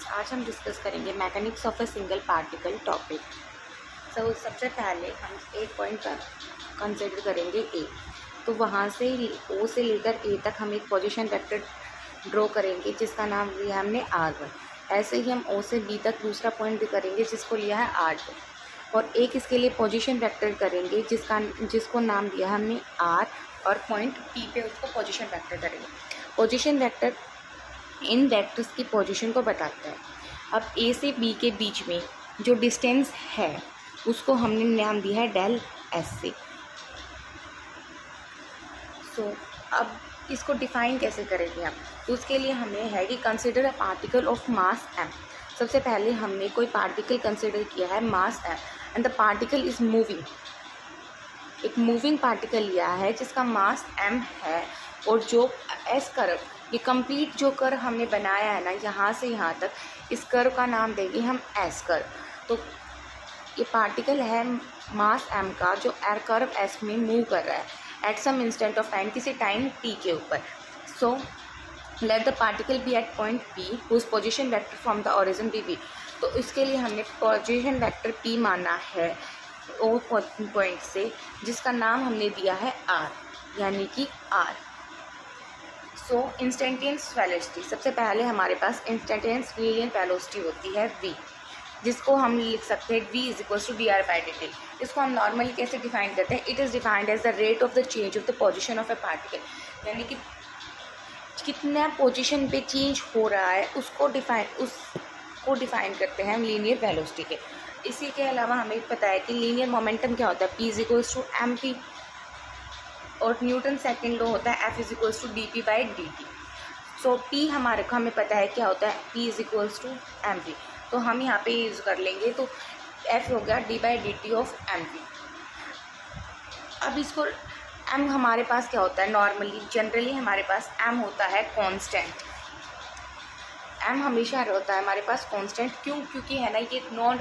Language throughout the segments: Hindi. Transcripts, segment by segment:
स्टूडेंट्स, आज हम डिस्कस करेंगे mechanics of a single particle topic. सबसे पहले हम एक पॉइंट कंसिडर करेंगे ए। तो वहाँ से ओ से लेकर ए तक हम एक पोजीशन वेक्टर ड्रॉ करेंगे जिसका नाम लिया हमने R1। ऐसे ही हम ओ से बी तक दूसरा पॉइंट भी करेंगे जिसको लिया है R2, और एक इसके लिए पोजीशन वेक्टर करेंगे जिसको नाम दिया हमने R, और पॉइंट पी पे उसको पोजीशन वेक्टर करेंगे। पोजीशन वेक्टर इन वेक्टर्स की पोजीशन को बताता है। अब ए से बी के बीच में जो डिस्टेंस है उसको हमने नाम दिया है डेल एस से। अब इसको डिफाइन कैसे करेंगे हम, तो उसके लिए हमें है कि consider a particle of mass m। सबसे पहले हमने कोई पार्टिकल कंसिडर किया है मास m and the particle is moving. एक मूविंग पार्टिकल लिया है जिसका मास m है, और जो एस कर्व, ये कंप्लीट जो कर्व हमने बनाया है ना यहाँ से यहाँ तक, इस कर्व का नाम देंगे हम एस कर्व। तो ये पार्टिकल है मास m का जो कर्व एस में मूव कर रहा है at some instant of time, किसी टाइम t के ऊपर। So let the particle be at point p whose position vector from the origin be v। तो इसके लिए हमने पोजीशन वेक्टर p माना है ओ पॉइंट से, जिसका नाम हमने दिया है r, यानी कि r। इंस्टेंटेनियस वेलोसिटी, सबसे पहले हमारे पास इंस्टेंटेनियस लीनियर वेलोसिटी होती है v, जिसको हम लिख सकते हैं v is equals to dr/dt। इसको हम नॉर्मली कैसे डिफाइन करते हैं, it is defined as the rate of the change of the position of a particle, यानी कि कितना पोजीशन पे चेंज हो रहा है उसको डिफाइन करते हैं हम लीनियर वेलोसिटी के। इसी के अलावा हमें पता है कि लीनियर मोमेंटम क्या होता है, p is equals to mp, और न्यूटन सेकेंड लॉ होता है F is equals to dp/dt। So P हमें पता है क्या होता है, P is equals to mp। तो हम यहाँ पे यूज़ कर लेंगे, तो F हो गया d/dt ऑफ mp। अब इसको m हमारे पास क्या होता है, नॉर्मली जनरली हमारे पास m होता है कांस्टेंट। m हमेशा होता है हमारे पास कांस्टेंट, क्यों? क्योंकि है ना ये नॉन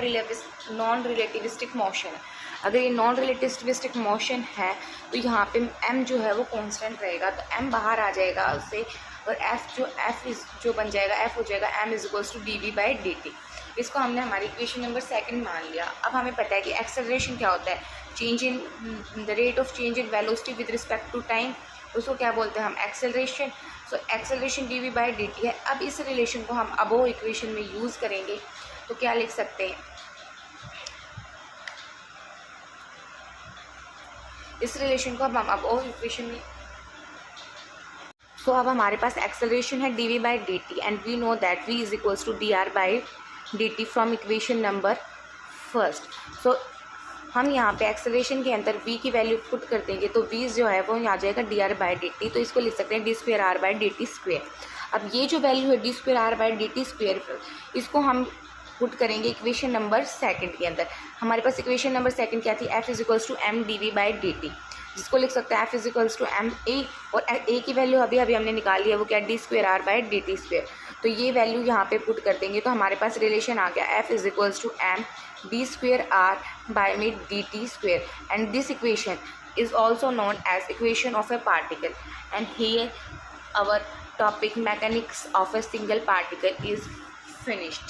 रिलेटिविस्टिक मोशन है। अगर ये नॉन रिलेटिविस्टिक मोशन है तो यहाँ पे m जो है वो कांस्टेंट रहेगा, तो m बाहर आ जाएगा उससे, और f जो बन जाएगा, f हो जाएगा m is equals to dv/dt। इसको हमने हमारी इक्वेशन नंबर सेकंड मान लिया। अब हमें पता है कि एक्सेलरेशन क्या होता है, change in the rate of change in velocity with respect to time, उसको क्या बोलते हैं हम, एक्सेलरेशन। सो एक्सेलरेशन dv/dt है। अब इस रिलेशन को हम अबोव इक्वेशन में यूज़ करेंगे, तो क्या लिख सकते हैं, इस रिलेशन को हम अबोव इक्वेशन में। अब हमारे पास एक्सेलरेशन है dv/dt and we know that v is equals to dr/dt from equation number first. हम यहाँ पे एक्सेलरेशन के अंदर v की वैल्यू पुट कर देंगे, तो v जो है वो आ जाएगा dr/dt। तो इसको लिख सकते हैं d²r/dt²। अब ये जो वैल्यू है d²r/dt², इसको हम पुट करेंगे इक्वेशन नंबर सेकंड के अंदर। हमारे पास इक्वेशन नंबर सेकंड क्या थी, f is equals to m dv/dt, जिसको लिख सकते हैं f is equals to m a, और a की वैल्यू अभी हमने निकाली है, वो क्या, d²r/dt²। तो ये वैल्यू यहाँ पे पुट कर देंगे, तो हमारे पास रिलेशन आ गया f is equals to m d²r/dt², and this equation is also known as equation of a particle, and here our topic mechanics of a single particle is finished.